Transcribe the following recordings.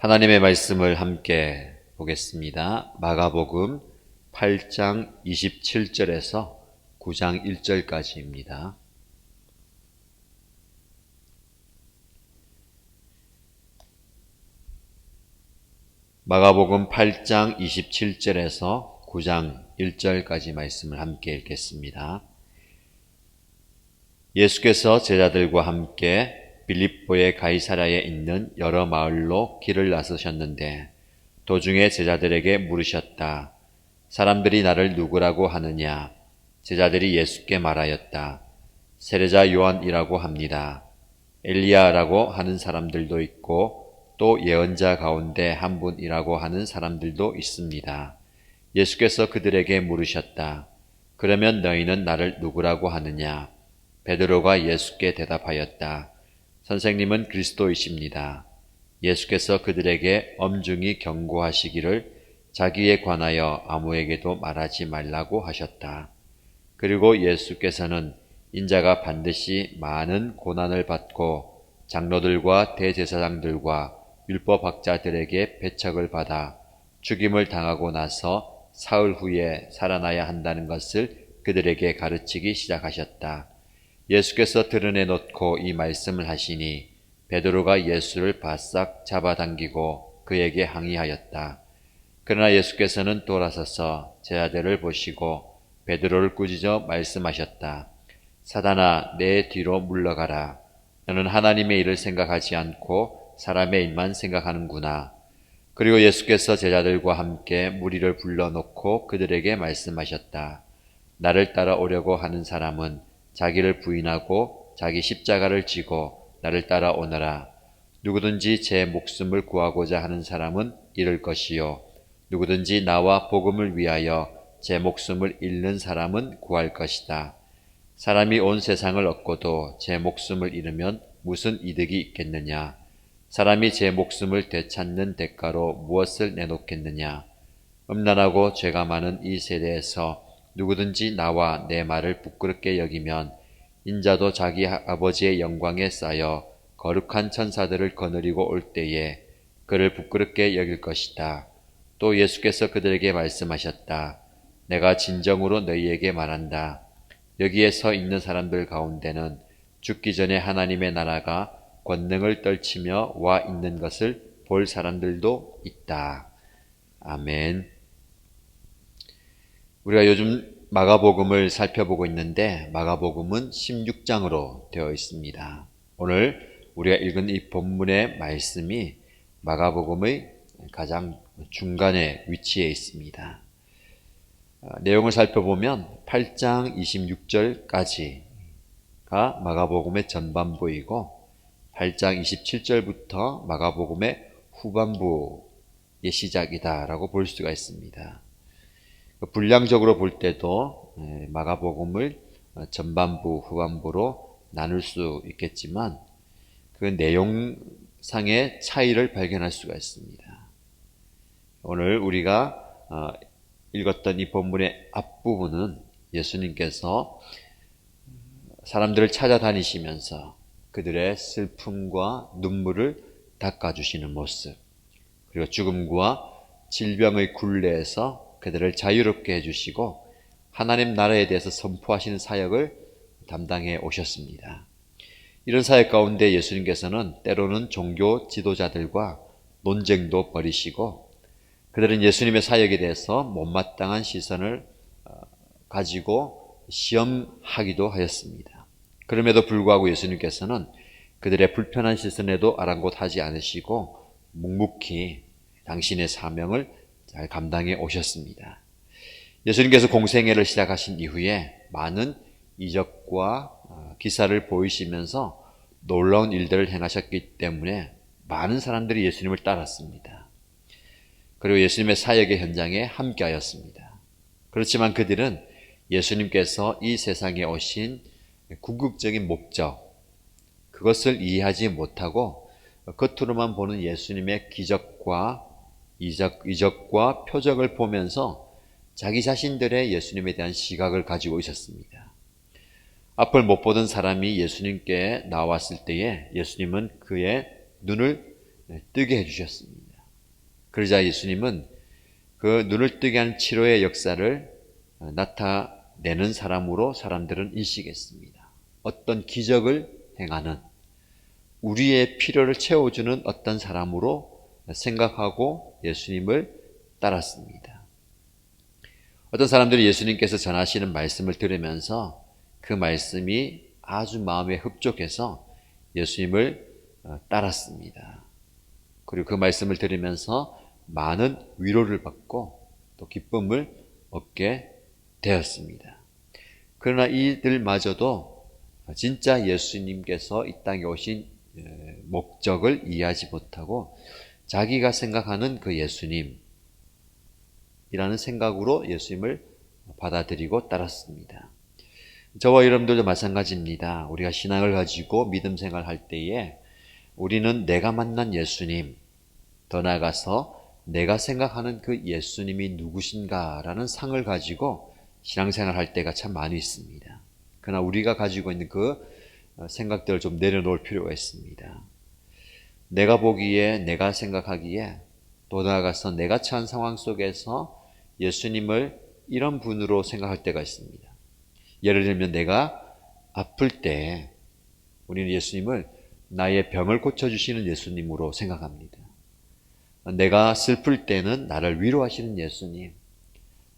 하나님의 말씀을 함께 보겠습니다. 마가복음 8장 27절에서 9장 1절까지입니다. 마가복음 8장 27절에서 9장 1절까지 말씀을 함께 읽겠습니다. 예수께서 제자들과 함께 빌립보의 가이사랴에 있는 여러 마을로 길을 나서셨는데 도중에 제자들에게 물으셨다. 사람들이 나를 누구라고 하느냐? 제자들이 예수께 말하였다. 세례자 요한이라고 합니다. 엘리야라고 하는 사람들도 있고 또 예언자 가운데 한 분이라고 하는 사람들도 있습니다. 예수께서 그들에게 물으셨다. 그러면 너희는 나를 누구라고 하느냐? 베드로가 예수께 대답하였다. 선생님은 그리스도이십니다. 예수께서 그들에게 엄중히 경고하시기를 자기에 관하여 아무에게도 말하지 말라고 하셨다. 그리고 예수께서는 인자가 반드시 많은 고난을 받고 장로들과 대제사장들과 율법학자들에게 배척을 받아 죽임을 당하고 나서 사흘 후에 살아나야 한다는 것을 그들에게 가르치기 시작하셨다. 예수께서 드러내놓고 이 말씀을 하시니 베드로가 예수를 바싹 잡아당기고 그에게 항의하였다. 그러나 예수께서는 돌아서서 제자들을 보시고 베드로를 꾸짖어 말씀하셨다. 사단아, 내 뒤로 물러가라. 너는 하나님의 일을 생각하지 않고 사람의 일만 생각하는구나. 그리고 예수께서 제자들과 함께 무리를 불러놓고 그들에게 말씀하셨다. 나를 따라오려고 하는 사람은 자기를 부인하고 자기 십자가를 지고 나를 따라오너라. 누구든지 제 목숨을 구하고자 하는 사람은 잃을 것이요 누구든지 나와 복음을 위하여 제 목숨을 잃는 사람은 구할 것이다. 사람이 온 세상을 얻고도 제 목숨을 잃으면 무슨 이득이 있겠느냐? 사람이 제 목숨을 되찾는 대가로 무엇을 내놓겠느냐? 음란하고 죄가 많은 이 세대에서 누구든지 나와 내 말을 부끄럽게 여기면 인자도 자기 아버지의 영광에 쌓여 거룩한 천사들을 거느리고 올 때에 그를 부끄럽게 여길 것이다. 또 예수께서 그들에게 말씀하셨다. 내가 진정으로 너희에게 말한다. 여기에 서 있는 사람들 가운데는 죽기 전에 하나님의 나라가 권능을 떨치며 와 있는 것을 볼 사람들도 있다. 아멘. 우리가 요즘 마가복음을 살펴보고 있는데 마가복음은 16장으로 되어 있습니다. 오늘 우리가 읽은 이 본문의 말씀이 마가복음의 가장 중간에 위치해 있습니다. 내용을 살펴보면 8장 26절까지가 마가복음의 전반부이고 8장 27절부터 마가복음의 후반부의 시작이다라고 볼 수가 있습니다. 분량적으로 볼 때도 마가복음을 전반부, 후반부로 나눌 수 있겠지만 그 내용상의 차이를 발견할 수가 있습니다. 오늘 우리가 읽었던 이 본문의 앞부분은 예수님께서 사람들을 찾아다니시면서 그들의 슬픔과 눈물을 닦아주시는 모습, 그리고 죽음과 질병의 굴레에서 그들을 자유롭게 해주시고 하나님 나라에 대해서 선포하시는 사역을 담당해 오셨습니다. 이런 사역 가운데 예수님께서는 때로는 종교 지도자들과 논쟁도 벌이시고 그들은 예수님의 사역에 대해서 못마땅한 시선을 가지고 시험하기도 하였습니다. 그럼에도 불구하고 예수님께서는 그들의 불편한 시선에도 아랑곳하지 않으시고 묵묵히 당신의 사명을 잘 감당해 오셨습니다. 예수님께서 공생애를 시작하신 이후에 많은 이적과 기사를 보이시면서 놀라운 일들을 행하셨기 때문에 많은 사람들이 예수님을 따랐습니다. 그리고 예수님의 사역의 현장에 함께하였습니다. 그렇지만 그들은 예수님께서 이 세상에 오신 궁극적인 목적, 그것을 이해하지 못하고 겉으로만 보는 예수님의 기적과 이적과 표적을 보면서 자기 자신들의 예수님에 대한 시각을 가지고 있었습니다. 앞을 못 보던 사람이 예수님께 나왔을 때에 예수님은 그의 눈을 뜨게 해주셨습니다. 그러자 예수님은 그 눈을 뜨게 하는 치료의 역사를 나타내는 사람으로 사람들은 인식했습니다. 어떤 기적을 행하는, 우리의 필요를 채워주는 어떤 사람으로 생각하고 예수님을 따랐습니다. 어떤 사람들이 예수님께서 전하시는 말씀을 들으면서 그 말씀이 아주 마음에 흡족해서 예수님을 따랐습니다. 그리고 그 말씀을 들으면서 많은 위로를 받고 또 기쁨을 얻게 되었습니다. 그러나 이들마저도 진짜 예수님께서 이 땅에 오신 목적을 이해하지 못하고 자기가 생각하는 그 예수님이라는 생각으로 예수님을 받아들이고 따랐습니다. 저와 여러분들도 마찬가지입니다. 우리가 신앙을 가지고 믿음 생활할 때에 우리는 내가 만난 예수님, 더 나아가서 내가 생각하는 그 예수님이 누구신가라는 상을 가지고 신앙생활할 때가 참 많이 있습니다. 그러나 우리가 가지고 있는 그 생각들을 좀 내려놓을 필요가 있습니다. 내가 보기에, 내가 생각하기에, 또 나아가서 내가 처한 상황 속에서 예수님을 이런 분으로 생각할 때가 있습니다. 예를 들면 내가 아플 때 우리는 예수님을 나의 병을 고쳐주시는 예수님으로 생각합니다. 내가 슬플 때는 나를 위로하시는 예수님,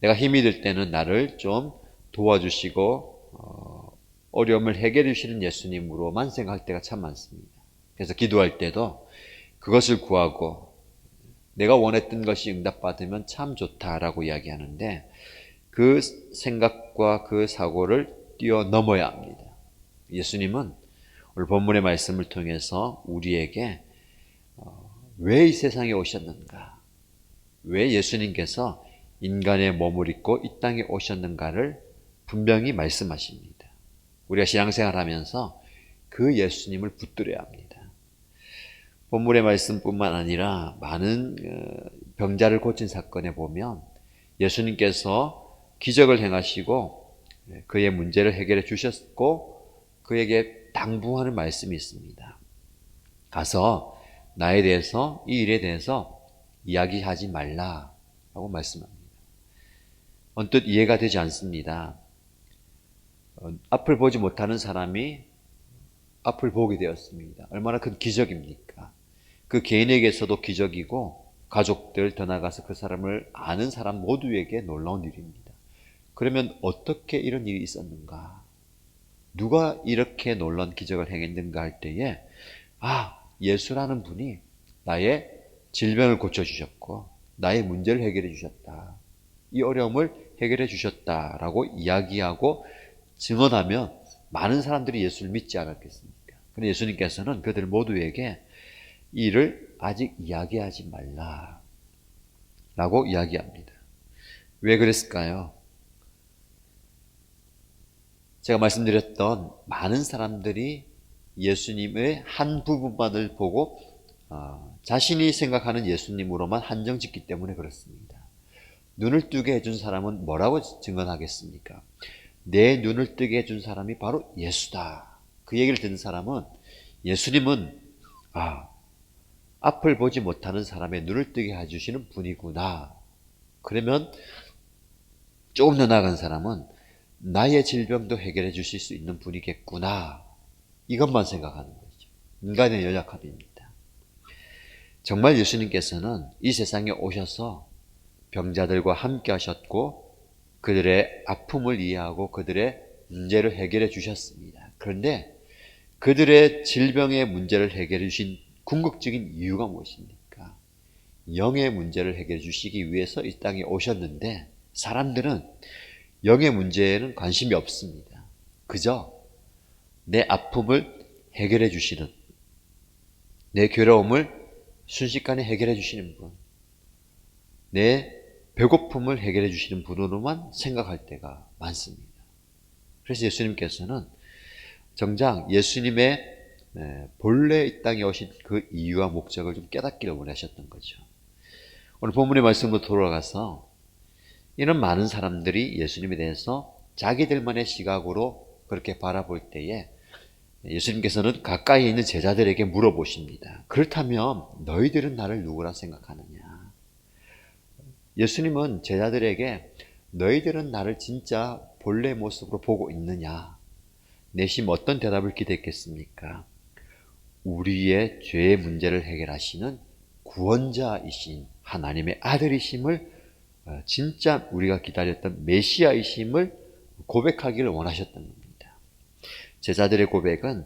내가 힘이 들 때는 나를 좀 도와주시고 어려움을 해결해 주시는 예수님으로만 생각할 때가 참 많습니다. 그래서 기도할 때도 그것을 구하고 내가 원했던 것이 응답받으면 참 좋다라고 이야기하는데 그 생각과 그 사고를 뛰어넘어야 합니다. 예수님은 오늘 본문의 말씀을 통해서 우리에게 왜 이 세상에 오셨는가, 왜 예수님께서 인간의 몸을 입고 이 땅에 오셨는가를 분명히 말씀하십니다. 우리가 신앙생활하면서 그 예수님을 붙들어야 합니다. 본문의 말씀뿐만 아니라 많은 병자를 고친 사건에 보면 예수님께서 기적을 행하시고 그의 문제를 해결해 주셨고 그에게 당부하는 말씀이 있습니다. 가서 나에 대해서, 이 일에 대해서 이야기하지 말라라고 말씀합니다. 언뜻 이해가 되지 않습니다. 앞을 보지 못하는 사람이 앞을 보게 되었습니다. 얼마나 큰 기적입니까? 그 개인에게서도 기적이고 가족들, 더 나아가서 그 사람을 아는 사람 모두에게 놀라운 일입니다. 그러면 어떻게 이런 일이 있었는가? 누가 이렇게 놀라운 기적을 행했는가 할 때에 예수라는 분이 나의 질병을 고쳐주셨고 나의 문제를 해결해 주셨다. 이 어려움을 해결해 주셨다라고 이야기하고 증언하면 많은 사람들이 예수를 믿지 않았겠습니까? 그런데 예수님께서는 그들 모두에게 이 일을 아직 이야기하지 말라라고 이야기합니다. 왜 그랬을까요? 제가 말씀드렸던 많은 사람들이 예수님의 한 부분만을 보고 자신이 생각하는 예수님으로만 한정짓기 때문에 그렇습니다. 눈을 뜨게 해준 사람은 뭐라고 증언하겠습니까? 내 눈을 뜨게 해준 사람이 바로 예수다. 그 얘기를 듣는 사람은 예수님은 앞을 보지 못하는 사람의 눈을 뜨게 해주시는 분이구나. 그러면 조금 더 나아간 사람은 나의 질병도 해결해 주실 수 있는 분이겠구나. 이것만 생각하는 거죠. 인간의 연약함입니다. 정말 예수님께서는 이 세상에 오셔서 병자들과 함께 하셨고 그들의 아픔을 이해하고 그들의 문제를 해결해 주셨습니다. 그런데 그들의 질병의 문제를 해결해 주신 궁극적인 이유가 무엇입니까? 영의 문제를 해결해 주시기 위해서 이 땅에 오셨는데 사람들은 영의 문제에는 관심이 없습니다. 그저 내 아픔을 해결해 주시는, 내 괴로움을 순식간에 해결해 주시는 분, 내 배고픔을 해결해 주시는 분으로만 생각할 때가 많습니다. 그래서 예수님께서는 정작 예수님의 본래 이 땅에 오신 그 이유와 목적을 좀 깨닫기를 원하셨던 거죠. 오늘 본문의 말씀으로 돌아가서 이런 많은 사람들이 예수님에 대해서 자기들만의 시각으로 그렇게 바라볼 때에 예수님께서는 가까이 있는 제자들에게 물어보십니다. 그렇다면 너희들은 나를 누구라 생각하느냐? 예수님은 제자들에게 너희들은 나를 진짜 본래 모습으로 보고 있느냐? 내심 어떤 대답을 기대했겠습니까? 우리의 죄의 문제를 해결하시는 구원자이신 하나님의 아들이심을 진짜 우리가 기다렸던 메시아이심을 고백하기를 원하셨던 겁니다. 제자들의 고백은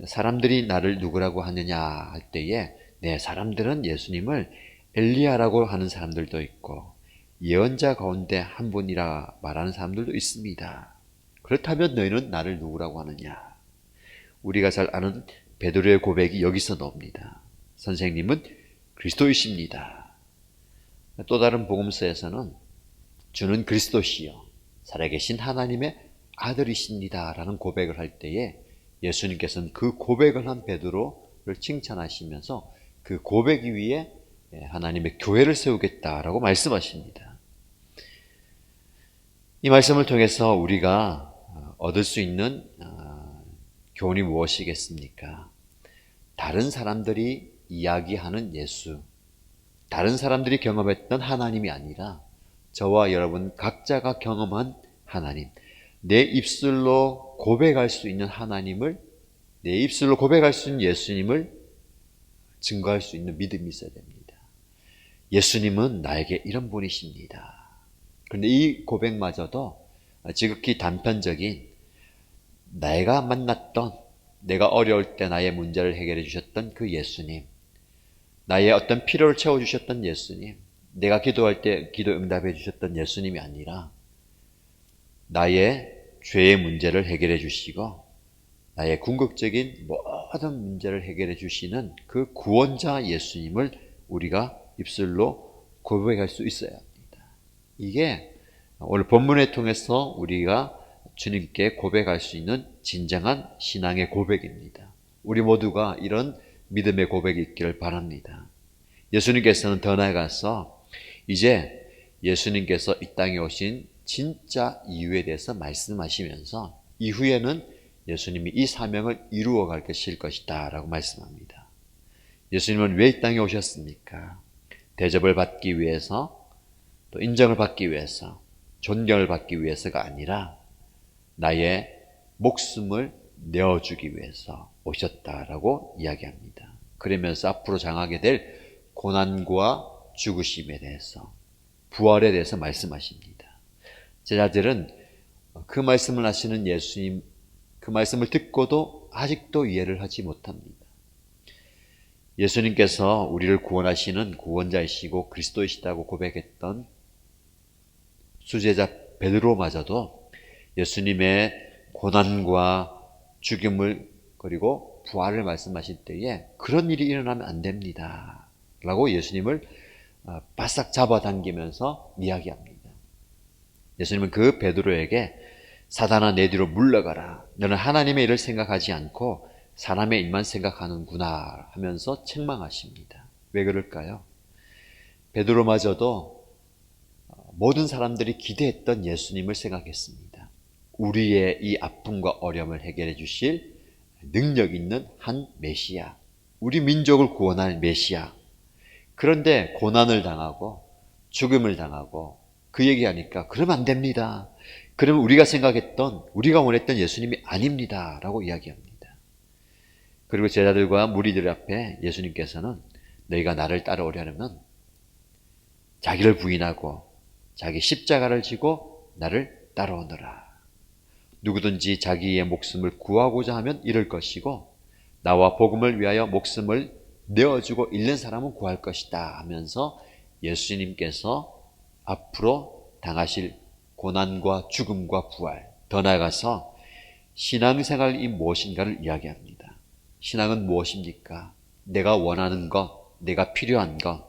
사람들이 나를 누구라고 하느냐 할 때에 네, 사람들은 예수님을 엘리야라고 하는 사람들도 있고 예언자 가운데 한 분이라 말하는 사람들도 있습니다. 그렇다면 너희는 나를 누구라고 하느냐? 우리가 잘 아는 베드로의 고백이 여기서 나옵니다. 선생님은 그리스도이십니다. 또 다른 복음서에서는 주는 그리스도시요 살아계신 하나님의 아들이십니다 라는 고백을 할 때에 예수님께서는 그 고백을 한 베드로를 칭찬하시면서 그 고백 위에 하나님의 교회를 세우겠다라고 말씀하십니다. 이 말씀을 통해서 우리가 얻을 수 있는 교훈이 무엇이겠습니까? 다른 사람들이 이야기하는 예수, 다른 사람들이 경험했던 하나님이 아니라 저와 여러분 각자가 경험한 하나님, 내 입술로 고백할 수 있는 하나님을, 내 입술로 고백할 수 있는 예수님을 증거할 수 있는 믿음이 있어야 됩니다. 예수님은 나에게 이런 분이십니다. 그런데 이 고백마저도 지극히 단편적인 내가 만났던, 내가 어려울 때 나의 문제를 해결해 주셨던 그 예수님, 나의 어떤 필요를 채워주셨던 예수님, 내가 기도할 때 기도 응답해 주셨던 예수님이 아니라 나의 죄의 문제를 해결해 주시고 나의 궁극적인 모든 문제를 해결해 주시는 그 구원자 예수님을 우리가 입술로 고백할 수 있어야 합니다. 이게 오늘 본문을 통해서 우리가 주님께 고백할 수 있는 진정한 신앙의 고백입니다. 우리 모두가 이런 믿음의 고백이 있기를 바랍니다. 예수님께서는 더 나아가서 이제 예수님께서 이 땅에 오신 진짜 이유에 대해서 말씀하시면서 이후에는 예수님이 이 사명을 이루어 갈 것이다 라고 말씀합니다. 예수님은 왜 이 땅에 오셨습니까? 대접을 받기 위해서, 또 인정을 받기 위해서, 존경을 받기 위해서가 아니라 나의 목숨을 내어주기 위해서 오셨다라고 이야기합니다. 그러면서 앞으로 당하게 될 고난과 죽으심에 대해서, 부활에 대해서 말씀하십니다. 제자들은 그 말씀을 하시는 예수님, 그 말씀을 듣고도 아직도 이해를 하지 못합니다. 예수님께서 우리를 구원하시는 구원자이시고 그리스도이시다고 고백했던 수제자 베드로마저도 예수님의 고난과 죽음을 그리고 부활을 말씀하실 때에 그런 일이 일어나면 안 됩니다 라고 예수님을 바싹 잡아당기면서 이야기합니다. 예수님은 그 베드로에게 사단아 내 뒤로 물러가라. 너는 하나님의 일을 생각하지 않고 사람의 일만 생각하는구나 하면서 책망하십니다. 왜 그럴까요? 베드로마저도 모든 사람들이 기대했던 예수님을 생각했습니다. 우리의 이 아픔과 어려움을 해결해 주실 능력 있는 한 메시아, 우리 민족을 구원할 메시아. 그런데 고난을 당하고 죽음을 당하고 그 얘기하니까 그러면 안 됩니다. 그러면 우리가 생각했던, 우리가 원했던 예수님이 아닙니다 라고 이야기합니다. 그리고 제자들과 무리들 앞에 예수님께서는 너희가 나를 따라오려면 자기를 부인하고 자기 십자가를 지고 나를 따라오너라. 누구든지 자기의 목숨을 구하고자 하면 잃을 것이고 나와 복음을 위하여 목숨을 내어주고 잃는 사람은 구할 것이다 하면서 예수님께서 앞으로 당하실 고난과 죽음과 부활, 더 나아가서 신앙생활이 무엇인가를 이야기합니다. 신앙은 무엇입니까? 내가 원하는 것, 내가 필요한 것,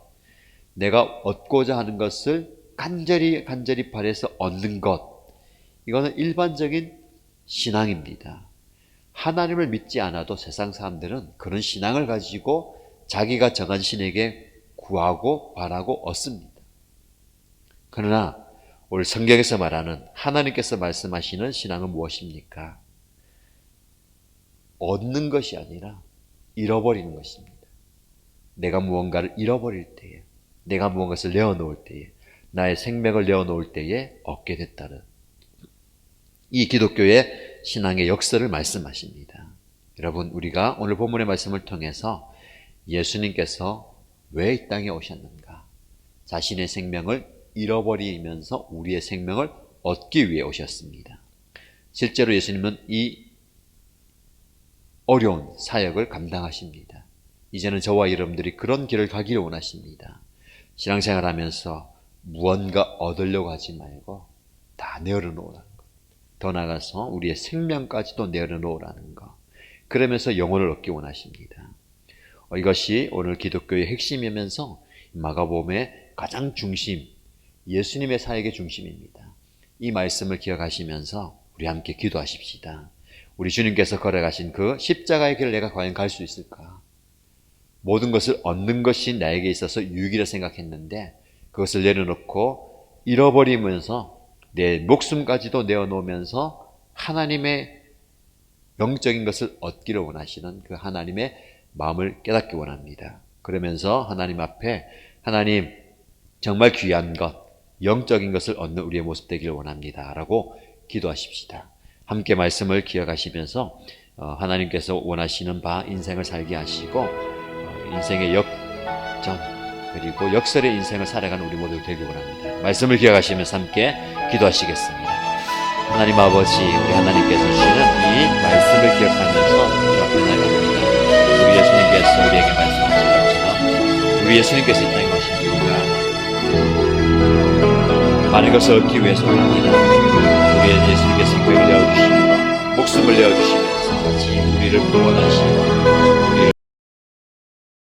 내가 얻고자 하는 것을 간절히 바라서 얻는 것, 이거는 일반적인 신앙입니다. 하나님을 믿지 않아도 세상 사람들은 그런 신앙을 가지고 자기가 정한 신에게 구하고 바라고 얻습니다. 그러나 오늘 성경에서 말하는 하나님께서 말씀하시는 신앙은 무엇입니까? 얻는 것이 아니라 잃어버리는 것입니다. 내가 무언가를 잃어버릴 때에, 내가 무언가를 내어놓을 때에, 나의 생명을 내어놓을 때에 얻게 됐다는 이 기독교의 신앙의 역사를 말씀하십니다. 여러분, 우리가 오늘 본문의 말씀을 통해서 예수님께서 왜 이 땅에 오셨는가? 자신의 생명을 잃어버리면서 우리의 생명을 얻기 위해 오셨습니다. 실제로 예수님은 이 어려운 사역을 감당하십니다. 이제는 저와 여러분들이 그런 길을 가기를 원하십니다. 신앙생활하면서 무언가 얻으려고 하지 말고 다 내어놓으라는 것. 더 나아가서 우리의 생명까지도 내어놓으라는 것. 그러면서 영혼을 얻기 원하십니다. 이것이 오늘 기독교의 핵심이면서 마가복음의 가장 중심, 예수님의 사역의 중심입니다. 이 말씀을 기억하시면서 우리 함께 기도하십시다. 우리 주님께서 걸어가신 그 십자가의 길을 내가 과연 갈 수 있을까? 모든 것을 얻는 것이 나에게 있어서 유익이라 생각했는데 그것을 내려놓고 잃어버리면서 내 목숨까지도 내어놓으면서 하나님의 영적인 것을 얻기를 원하시는 그 하나님의 마음을 깨닫기 원합니다. 그러면서 하나님 앞에 하나님 정말 귀한 것, 영적인 것을 얻는 우리의 모습 되기를 원합니다. 라고 기도하십시다. 함께 말씀을 기억하시면서 하나님께서 원하시는 바 인생을 살게 하시고 인생의 역전 그리고 역설의 인생을 살아가는 우리 모두 되기 원합니다. 말씀을 기억하시면서 함께 기도하시겠습니다. 하나님 아버지, 우리 하나님께서 주시는 이 말씀을 기억하면서 주 앞에 나갑니다. 우리 예수님께서 우리에게 말씀하신 것처럼 우리 예수님께서 이 땅에 오신 이유가 많은 것을 얻기 위해서가 아니라 우리 예수님께서 생명을 내어주시고 목숨을 내어주시면서 같이 우리를 구원하시고 우리의